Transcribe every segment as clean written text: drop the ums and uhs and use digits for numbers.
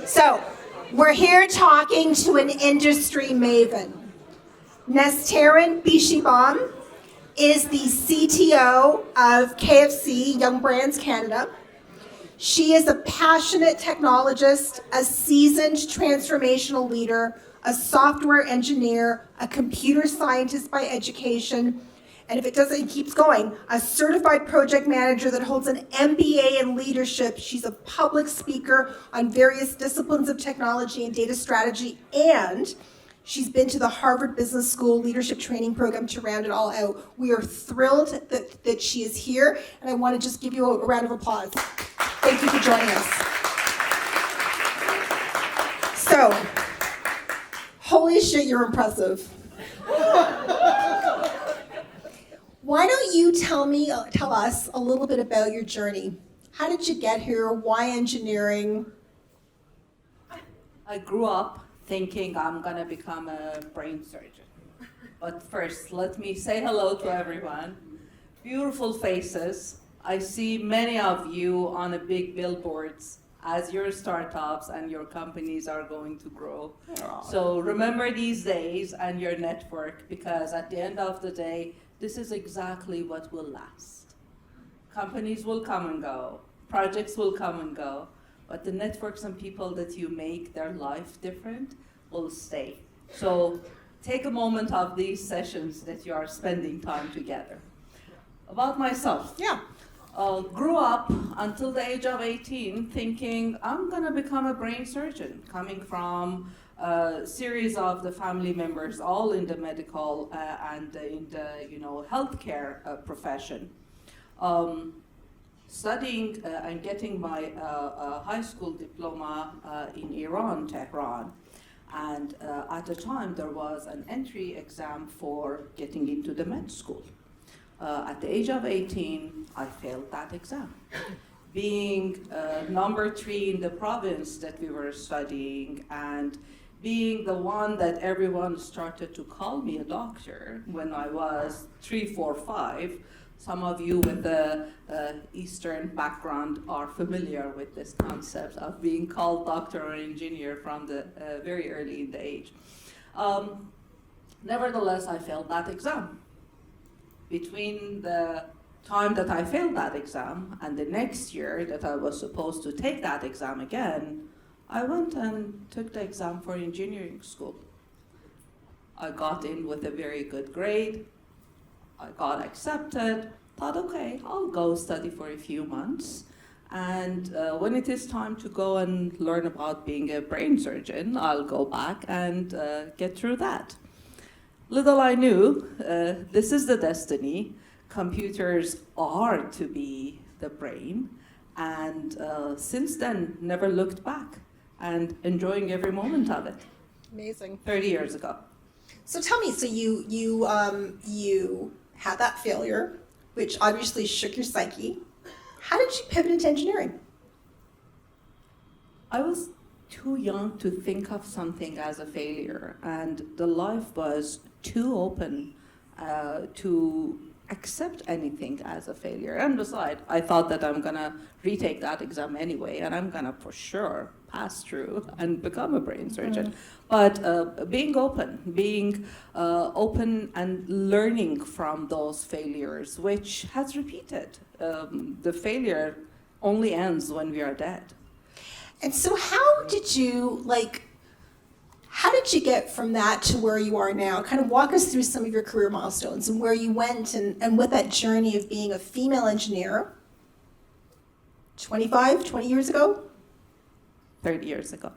So, we're here talking to an industry maven. Nastaran Bisheban is the CTO of KFC Young Brands Canada. She is a passionate technologist, a seasoned transformational leader, a software engineer, a computer scientist by education, and if it doesn't, it keeps going, a certified project manager that holds an MBA in leadership. She's a public speaker on various disciplines of technology and data strategy, and she's been to the Harvard Business School leadership training program to round it all out. We are thrilled that she is here, and I want to just give you a round of applause. Thank you for joining us. So, holy shit, you're impressive. Why don't you tell us a little bit about your journey? How did you get here? Why engineering? I grew up thinking I'm gonna become a brain surgeon. But first, let me say hello to everyone. Beautiful faces. I see many of you on a big billboards as your startups and your companies are going to grow. So remember these days and your network, because at the end of the day, this is exactly what will last. Companies will come and go, projects will come and go, but the networks and people that you make their life different will stay. So take a moment of these sessions that you are spending time together. About myself. Yeah. Grew up until the age of 18 thinking I'm gonna become a brain surgeon, coming from a series of the family members, all in the medical and in the healthcare profession. Studying and getting my high school diploma in Iran, Tehran. And at the time there was an entry exam for getting into the med school. At the age of 18, I failed that exam. Being number 3 in the province that we were studying, and being the one that everyone started to call me a doctor when I was 3, 4, 5. Some of you with the Eastern background are familiar with this concept of being called doctor or engineer from the very early in the age. Nevertheless, I failed that exam. Between the time that I failed that exam and the next year that I was supposed to take that exam again, I went and took the exam for engineering school. I got in with a very good grade. I got accepted. Thought, okay, I'll go study for a few months. And when it is time to go and learn about being a brain surgeon, I'll go back and get through that. Little I knew, this is the destiny. Computers are to be the brain. And since then, never looked back and enjoying every moment of it. Amazing. 30 years ago. So tell me, so you had that failure, which obviously shook your psyche. How did you pivot into engineering? I was too young to think of something as a failure, and the life was too open to accept anything as a failure. And besides, I thought that I'm gonna retake that exam anyway, and I'm gonna for sure pass through and become a brain surgeon. But being open and learning from those failures, which has repeated. The failure only ends when we are dead. And so how did you get from that to where you are now? Kind of walk us through some of your career milestones and where you went and what that journey of being a female engineer 20 years ago? 30 years ago.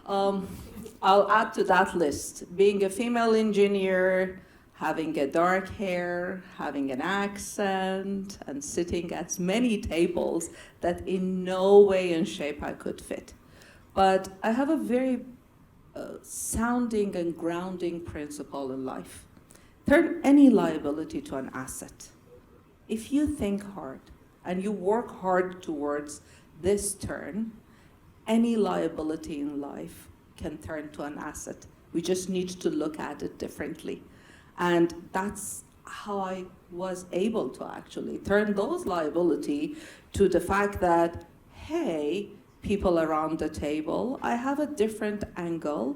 I'll add to that list. Being a female engineer, having a dark hair, having an accent, and sitting at many tables that in no way and shape I could fit. But I have a very sounding and grounding principle in life. Turn any liability to an asset. If you think hard and you work hard towards this turn, any liability in life can turn to an asset. We just need to look at it differently. And that's how I was able to actually turn those liability to the fact that, hey, people around the table, I have a different angle,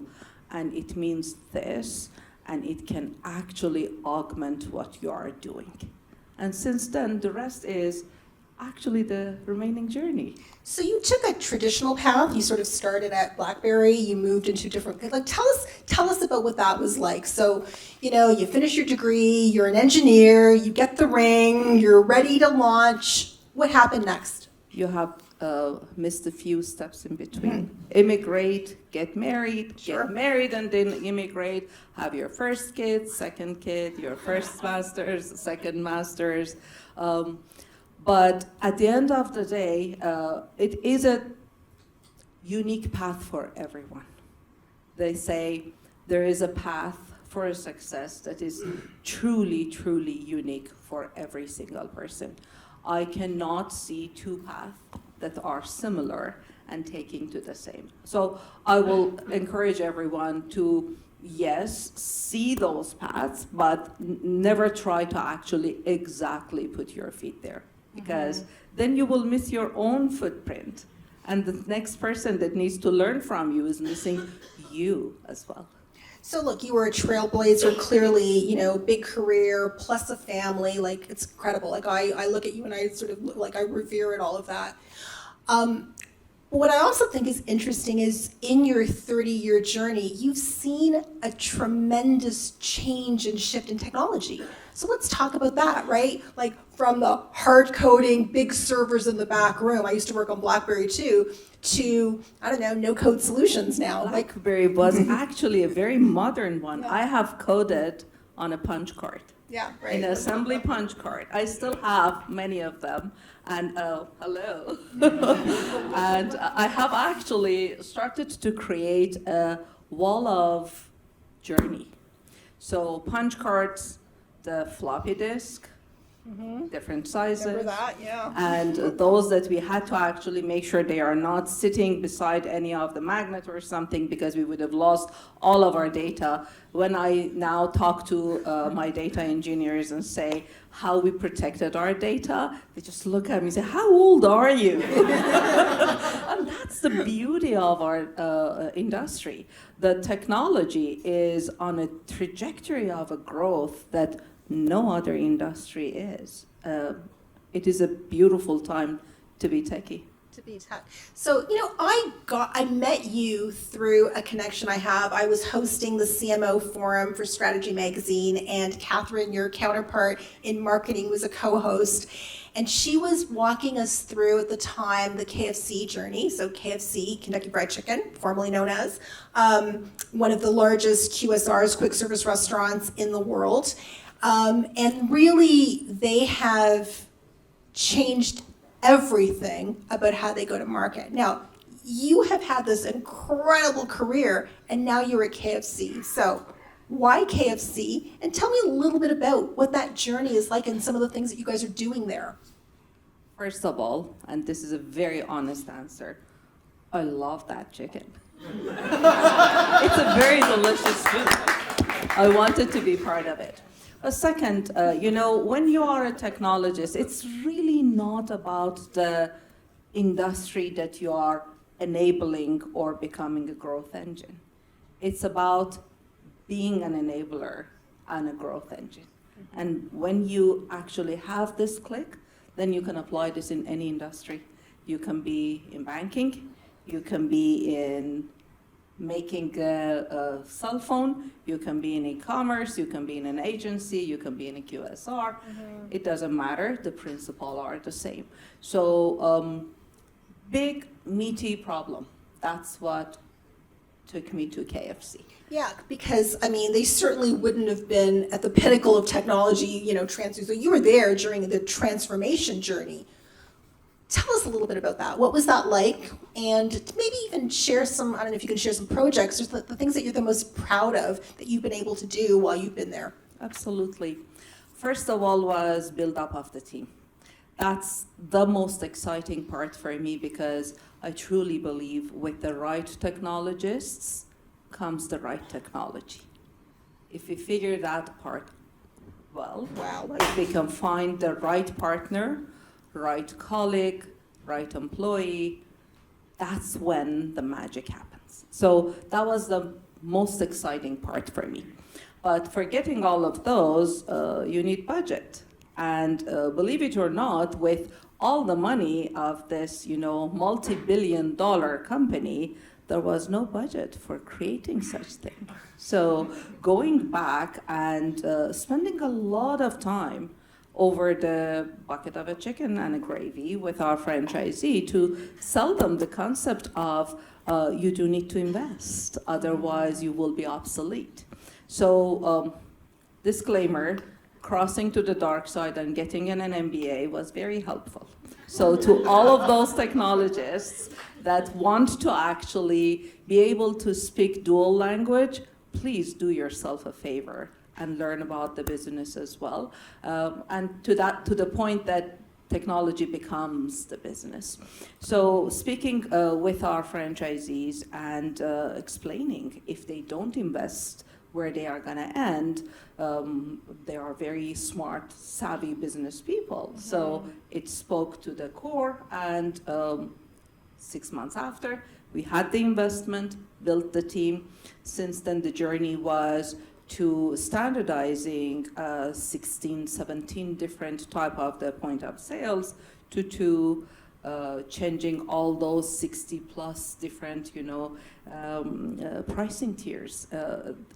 and it means this, and it can actually augment what you are doing. And since then, the rest is actually the remaining journey. So you took a traditional path. You sort of started at BlackBerry. You moved into different. Like, tell us about what that was like. So, you finish your degree. You're an engineer. You get the ring. You're ready to launch. What happened next? You have missed a few steps in between. Immigrate, get married, Sure. get married and then immigrate, have your first kid, second kid, your first master's, second master's. But at the end of the day, it is a unique path for everyone. They say there is a path for a success that is truly, truly unique for every single person. I cannot see two paths that are similar and taking to the same. So I will encourage everyone to, yes, see those paths, but never try to actually exactly put your feet there, because then you will miss your own footprint. And the next person that needs to learn from you is missing you as well. So look, you were a trailblazer, clearly, big career, plus a family, like it's incredible. Like I look at you and I sort of look like I revere it, all of that. What I also think is interesting is in your 30-year journey, you've seen a tremendous change and shift in technology. So let's talk about that, right? Like from the hard coding, big servers in the back room, I used to work on BlackBerry too, to, I don't know, no-code solutions now. BlackBerry was actually a very modern one. I have coded on a punch card. Yeah, right. An assembly punch card. I still have many of them. And hello. And I have actually started to create a wall of journey. So punch cards, the floppy disk, different sizes. Remember that, yeah. And those that we had to actually make sure they are not sitting beside any of the magnet or something, because we would have lost all of our data. When I now talk to my data engineers and say how we protected our data, they just look at me and say, how old are you? And that's the beauty of our industry. The technology is on a trajectory of a growth that no other industry is. It is a beautiful time to be techie. To be tech. So, I met you through a connection I have. I was hosting the CMO forum for Strategy Magazine, and Catherine, your counterpart in marketing, was a co-host. And she was walking us through, at the time, the KFC journey. So KFC, Kentucky Fried Chicken, formerly known as, one of the largest QSRs, quick service restaurants in the world. And really, they have changed everything about how they go to market. Now, you have had this incredible career, and now you're at KFC. So why KFC? And tell me a little bit about what that journey is like and some of the things that you guys are doing there. First of all, and this is a very honest answer, I love that chicken. It's a very delicious food. I wanted to be part of it. A second, when you are a technologist, it's really not about the industry that you are enabling or becoming a growth engine. It's about being an enabler and a growth engine. And when you actually have this click, then you can apply this in any industry. You can be in banking, you can be in making a cell phone, you can be in e-commerce, you can be in an agency, you can be in a QSR. It doesn't matter, the principles are the same. So big, meaty problem. That's what took me to KFC. Yeah, because, they certainly wouldn't have been at the pinnacle of technology, so you were there during the transformation journey. Tell us a little bit about that. What was that like? And maybe even share some, I don't know if you can share some projects, or the things that you're the most proud of that you've been able to do while you've been there. Absolutely. First of all was build up of the team. That's the most exciting part for me, because I truly believe with the right technologists comes the right technology. If we figure that part well, if we can find the right partner, right colleague, right employee, that's when the magic happens. So that was the most exciting part for me. But for getting all of those, you need budget. And believe it or not, with all the money of this, multi-billion-dollar company, there was no budget for creating such thing. So going back and spending a lot of time over the bucket of a chicken and a gravy with our franchisee to sell them the concept of you do need to invest, otherwise you will be obsolete. So disclaimer, crossing to the dark side and getting an MBA was very helpful. So to all of those technologists that want to actually be able to speak dual language, please do yourself a favor and learn about the business as well. And to the point that technology becomes the business. So speaking with our franchisees and explaining if they don't invest where they are going to end, they are very smart, savvy business people. Mm-hmm. So it spoke to the core, and 6 months after, we had the investment, built the team. Since then, the journey was to standardizing 16, 17 different type of the point of sales to changing all those 60 plus different, pricing tiers.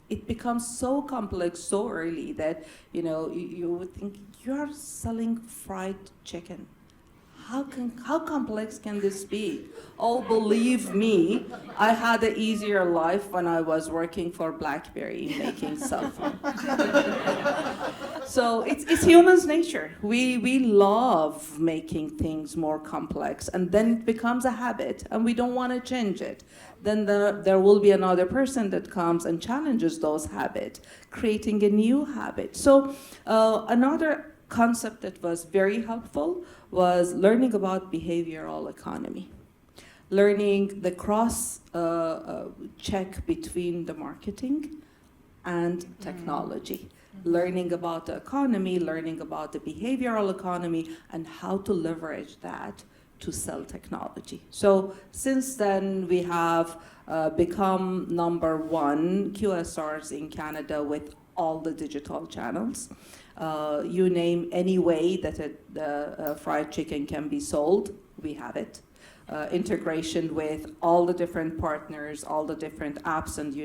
It becomes so complex so early that, you would think you're selling fried chicken. How complex can this be? Oh, believe me, I had an easier life when I was working for BlackBerry making cell phone. So it's human's nature. We love making things more complex, and then it becomes a habit, and we don't want to change it. Then there will be another person that comes and challenges those habits, creating a new habit. So another concept that was very helpful was learning about behavioral economy, learning the cross check between the marketing and technology, learning about the economy, learning about the behavioral economy, and how to leverage that to sell technology. So since then, we have become number one QSRs in Canada with all the digital channels. You name any way that a fried chicken can be sold, we have it. Integration with all the different partners, all the different apps, and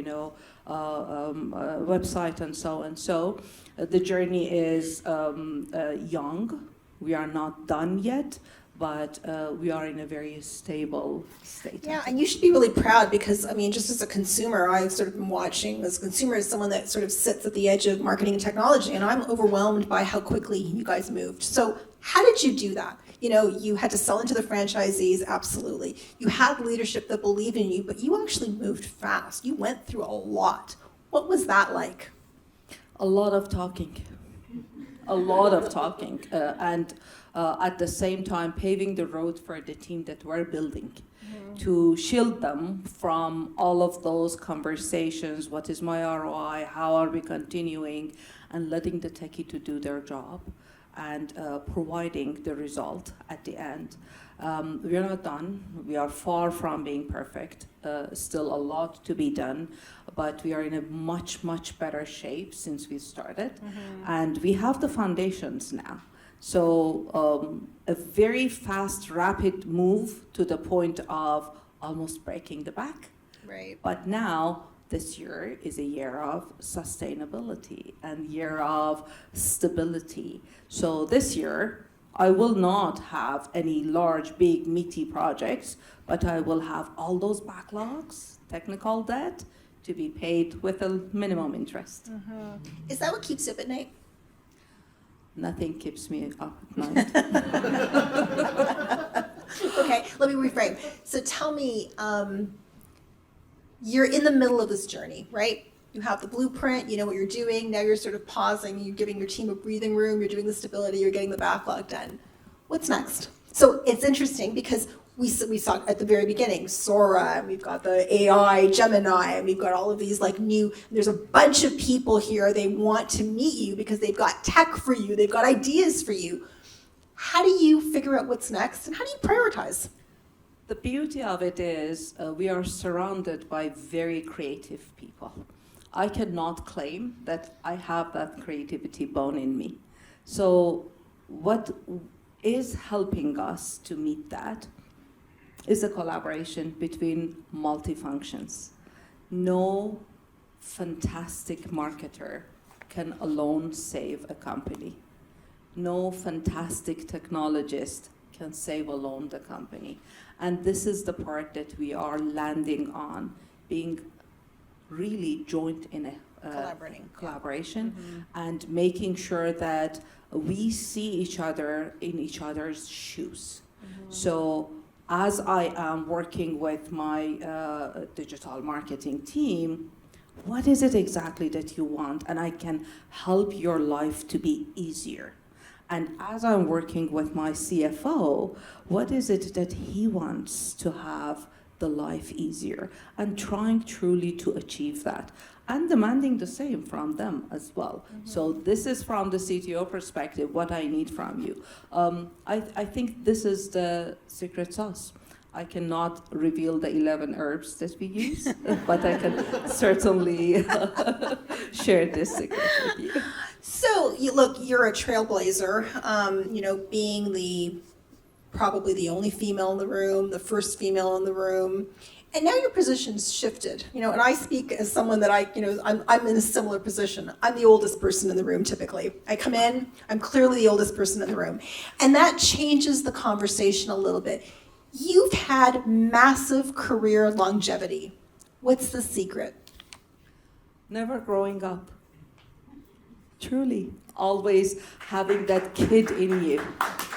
website, and so and so. The journey is young. We are not done yet, but we are in a very stable state. Yeah, and you should be really proud because, just as a consumer, I've sort of been watching as a consumer as someone that sort of sits at the edge of marketing and technology, and I'm overwhelmed by how quickly you guys moved. So how did you do that? You had to sell into the franchisees, absolutely. You had leadership that believed in you, but you actually moved fast. You went through a lot. What was that like? A lot of talking. A lot of talking. And at the same time paving the road for the team that we're building, to shield them from all of those conversations. What is my ROI? How are we continuing? And letting the techie to do their job and providing the result at the end. We're not done. We are far from being perfect. Still a lot to be done, but we are in a much, much better shape since we started. And we have the foundations now. So a very fast, rapid move to the point of almost breaking the back. Right. But now, this year is a year of sustainability and year of stability. So this year, I will not have any large, big, meaty projects, but I will have all those backlogs, technical debt, to be paid with a minimum interest. Is that what keeps you up at night? Nothing keeps me up at night. Okay, let me reframe. So tell me, you're in the middle of this journey, right? You have the blueprint, you know what you're doing, now you're sort of pausing, you're giving your team a breathing room, you're doing the stability, you're getting the backlog done. What's next? So it's interesting because we saw at the very beginning, Sora, and we've got the AI, Gemini, and we've got all of these there's a bunch of people here, they want to meet you because they've got tech for you, they've got ideas for you. How do you figure out what's next and how do you prioritize? The beauty of it is we are surrounded by very creative people. I cannot claim that I have that creativity bone in me. So what is helping us to meet that is a collaboration between multifunctions. No fantastic marketer can alone save a company. No fantastic technologist can save alone the company. And this is the part that we are landing on, being really joint in a collaboration and making sure that we see each other in each other's shoes. So as I am working with my digital marketing team, what is it exactly that you want? And I can help your life to be easier. And as I'm working with my CFO, what is it that he wants to have the life easier? And trying truly to achieve that. And demanding the same from them as well. So this is from the CTO perspective, what I need from you. I think this is the secret sauce. I cannot reveal the 11 herbs that we use, but I can certainly share this secret with you. So, you're a trailblazer, being probably the only female in the room, the first female in the room. And now your position's shifted, and I speak as someone that I'm in a similar position. I'm the oldest person in the room typically. I come in, I'm clearly the oldest person in the room. And that changes the conversation a little bit. You've had massive career longevity. What's the secret? Never growing up. Truly. Always having that kid in you.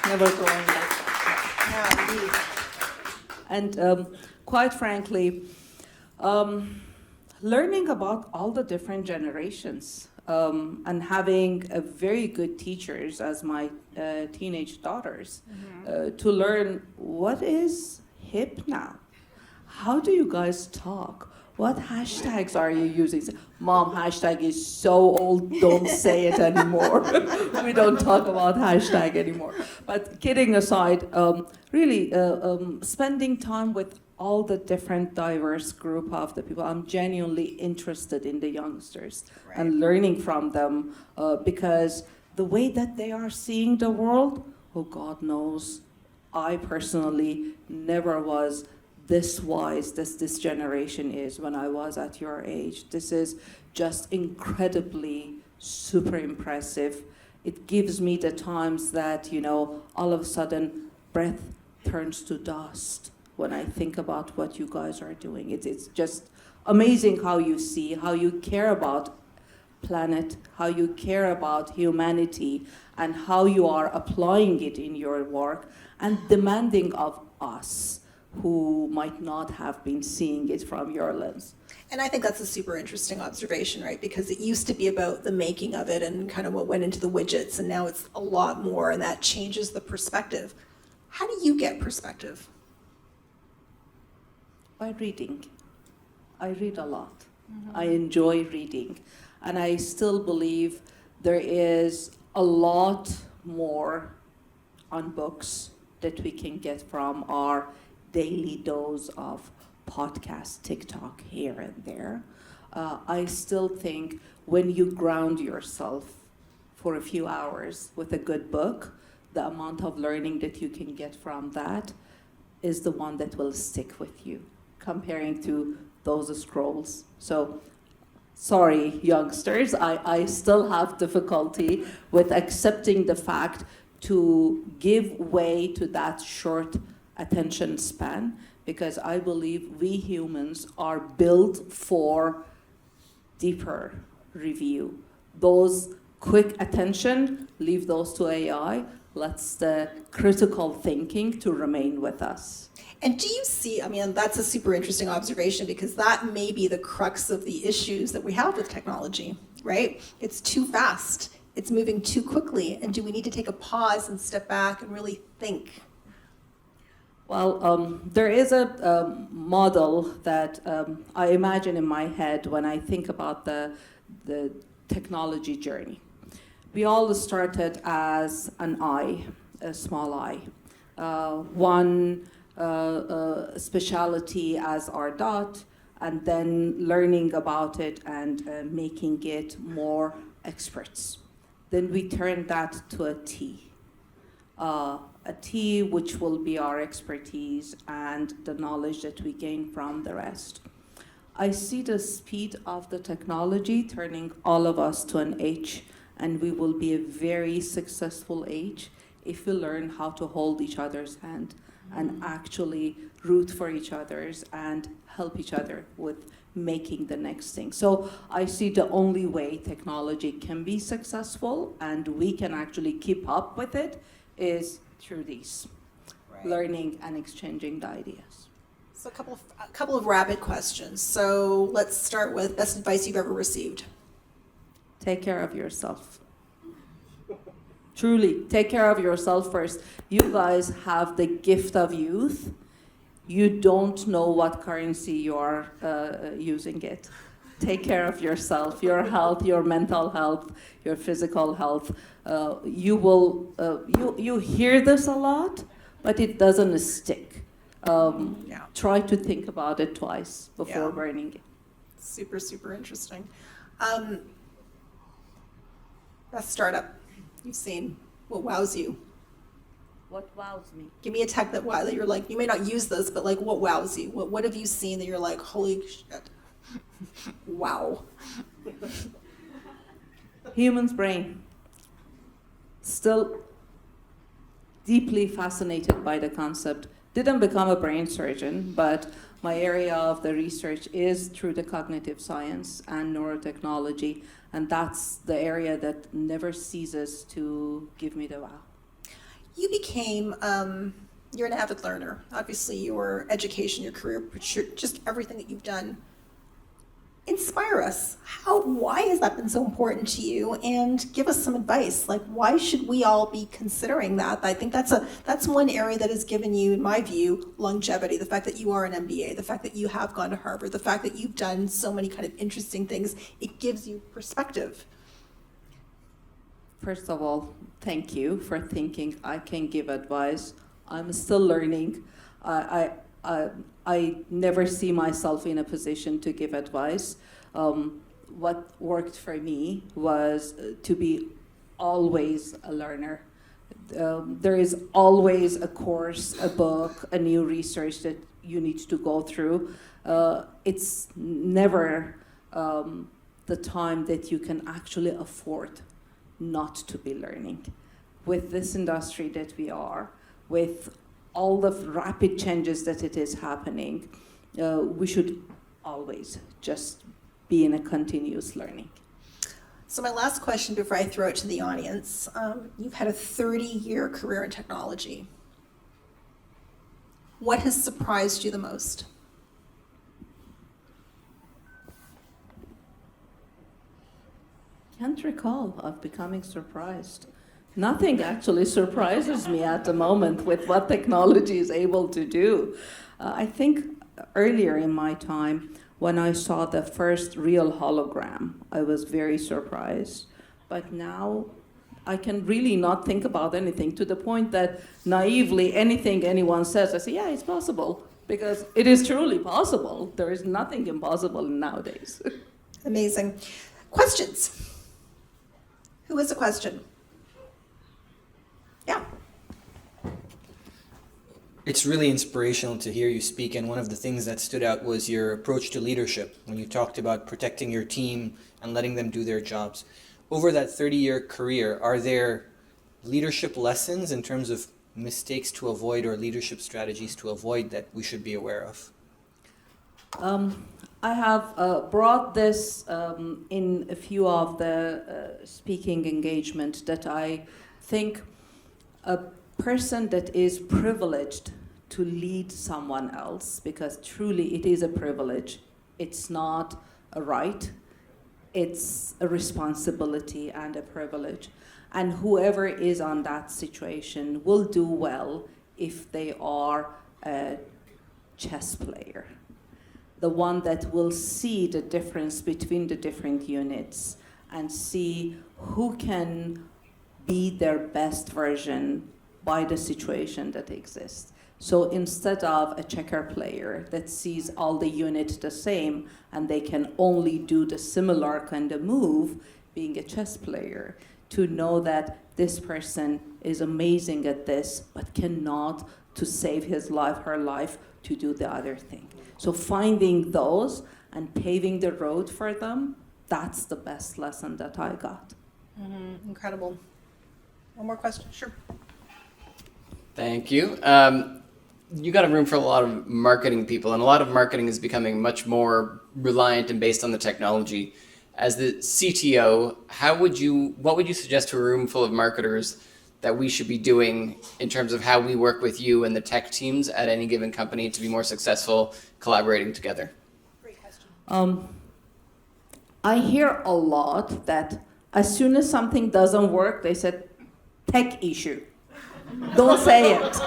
Never growing up. Yeah, indeed. And quite frankly, learning about all the different generations and having very good teachers as my teenage daughters to learn what is hip now. How do you guys talk? What hashtags are you using? Mom, hashtag is so old, don't say it anymore. We don't talk about hashtag anymore. But kidding aside, really spending time with all the different diverse group of the people. I'm genuinely interested in the youngsters and learning from them because the way that they are seeing the world, oh God knows, I personally never was this wise as this generation is when I was at your age. This is just incredibly super impressive. It gives me the times that, all of a sudden breath turns to dust when I think about what you guys are doing. It's just amazing how you see, how you care about planet, how you care about humanity, and how you are applying it in your work and demanding of us who might not have been seeing it from your lens. And I think that's a super interesting observation, right? Because it used to be about the making of it and kind of what went into the widgets, and now it's a lot more, and that changes the perspective. How do you get perspective? By reading. I read a lot. I enjoy reading. And I still believe there is a lot more on books that we can get from our daily dose of podcast, TikTok here and there. I still think when you ground yourself for a few hours with a good book, the amount of learning that you can get from that is the one that will stick with you, comparing to those scrolls. So, sorry, youngsters, I still have difficulty with accepting the fact to give way to that short attention span, because I believe we humans are built for deeper review. Those quick attention, leave those to AI. Let's the critical thinking to remain with us. And do you see, that's a super interesting observation, because that may be the crux of the issues that we have with technology, right? It's too fast. It's moving too quickly. And do we need to take a pause and step back and really think? Well, there is a model that I imagine in my head when I think about the technology journey. We all started as an eye, a small eye. One specialty as our dot, and then learning about it and making it more experts. Then we turn that to a T. A T which will be our expertise and the knowledge that we gain from the rest. I see the speed of the technology turning all of us to an H, and we will be a very successful H if we learn how to hold each other's hand and actually root for each other's and help each other with making the next thing. So I see the only way technology can be successful and we can actually keep up with it is through these, learning and exchanging the ideas. So a couple of rapid questions. So let's start with best advice you've ever received. Take care of yourself. Truly, take care of yourself first. You guys have the gift of youth. You don't know what currency you are using it. Take care of yourself, your health, your mental health, your physical health. You hear this a lot, but it doesn't stick. Try to think about it twice before burning it. Super, super interesting. Best startup you've seen. What wows you? What wows me? Give me a tech that you're like, you may not use this, but like what wows you? What have you seen that you're like, holy shit? Wow. Human's brain. Still deeply fascinated by the concept. Didn't become a brain surgeon, but my area of the research is through the cognitive science and neurotechnology, and that's the area that never ceases to give me the wow. You became, you're an avid learner. Obviously, your education, your career, just everything that you've done. Inspire us. Why has that been so important to you? And give us some advice. Like, why should we all be considering that? I think that's one area that has given you, in my view, longevity. The fact that you are an MBA, the fact that you have gone to Harvard, the fact that you've done so many kind of interesting things, it gives you perspective. First of all, thank you for thinking I can give advice. I'm still learning. I never see myself in a position to give advice. What worked for me was to be always a learner. There is always a course, a book, a new research that you need to go through. It's never the time that you can actually afford not to be learning. With this industry that we are, with all the rapid changes that it is happening, we should always just be in a continuous learning. So my last question before I throw it to the audience, you've had a 30-year career in technology. What has surprised you the most? Can't recall of becoming surprised. Nothing actually surprises me at the moment with what technology is able to do. I think earlier in my time, when I saw the first real hologram, I was very surprised. But now I can really not think about anything, to the point that naively anything anyone says, I say, yeah, it's possible, because it is truly possible. There is nothing impossible nowadays. Amazing. Questions? Who has a question? Yeah. It's really inspirational to hear you speak, and one of the things that stood out was your approach to leadership when you talked about protecting your team and letting them do their jobs. Over that 30-year career, are there leadership lessons in terms of mistakes to avoid or leadership strategies to avoid that we should be aware of? I have brought this in a few of the speaking engagement, that I think a person that is privileged to lead someone else, because truly it is a privilege, it's not a right, it's a responsibility and a privilege. And whoever is on that situation will do well if they are a chess player. The one that will see the difference between the different units and see who can be their best version by the situation that exists. So instead of a checker player that sees all the units the same and they can only do the similar kind of move, being a chess player, to know that this person is amazing at this but cannot, to save his life, her life, to do the other thing. So finding those and paving the road for them, that's the best lesson that I got. Incredible. One more question? Sure. Thank you. You got a room for a lot of marketing people, and a lot of marketing is becoming much more reliant and based on the technology. As the CTO, what would you suggest to a room full of marketers that we should be doing in terms of how we work with you and the tech teams at any given company to be more successful collaborating together? Great question. I hear a lot that as soon as something doesn't work, they said, tech issue. Don't say it.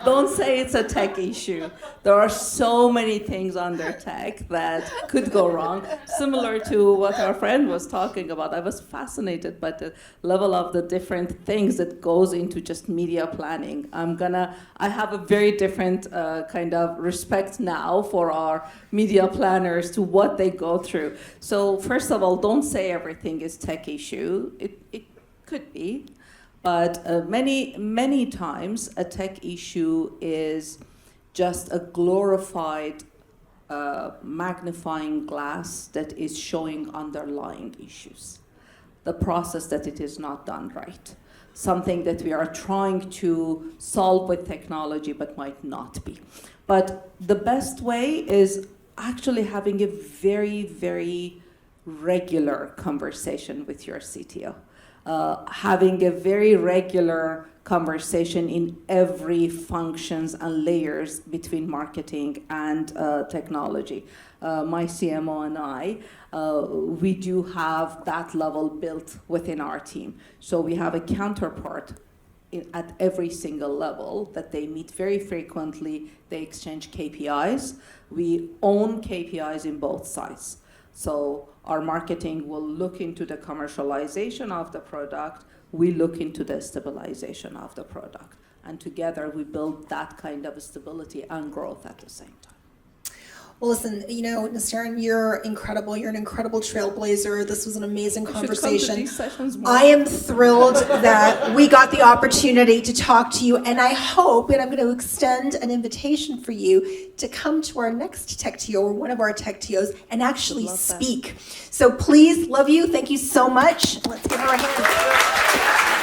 Don't say it's a tech issue. There are so many things under tech that could go wrong. Similar to what our friend was talking about, I was fascinated by the level of the different things that goes into just media planning. I have a very different kind of respect now for our media planners to what they go through. So first of all, don't say everything is tech issue. It could be. But many times a tech issue is just a glorified magnifying glass that is showing underlying issues. The process that it is not done right. Something that we are trying to solve with technology but might not be. But the best way is actually having a very, very regular conversation with your CTO. Having a very regular conversation in every functions and layers between marketing and technology. My CMO and I, we do have that level built within our team. So we have a counterpart at every single level that they meet very frequently. They exchange KPIs. We own KPIs in both sides. So our marketing will look into the commercialization of the product. We look into the stabilization of the product. And together we build that kind of stability and growth at the same time. Well, listen, Nastaran, you're incredible. You're an incredible trailblazer. This was an amazing conversation. Should come to these sessions more. I am thrilled that we got the opportunity to talk to you, and I hope, and I'm going to extend an invitation for you to come to our next TechTO or one of our TechTOs and actually speak. So please, love you. Thank you so much. Let's give her a hand.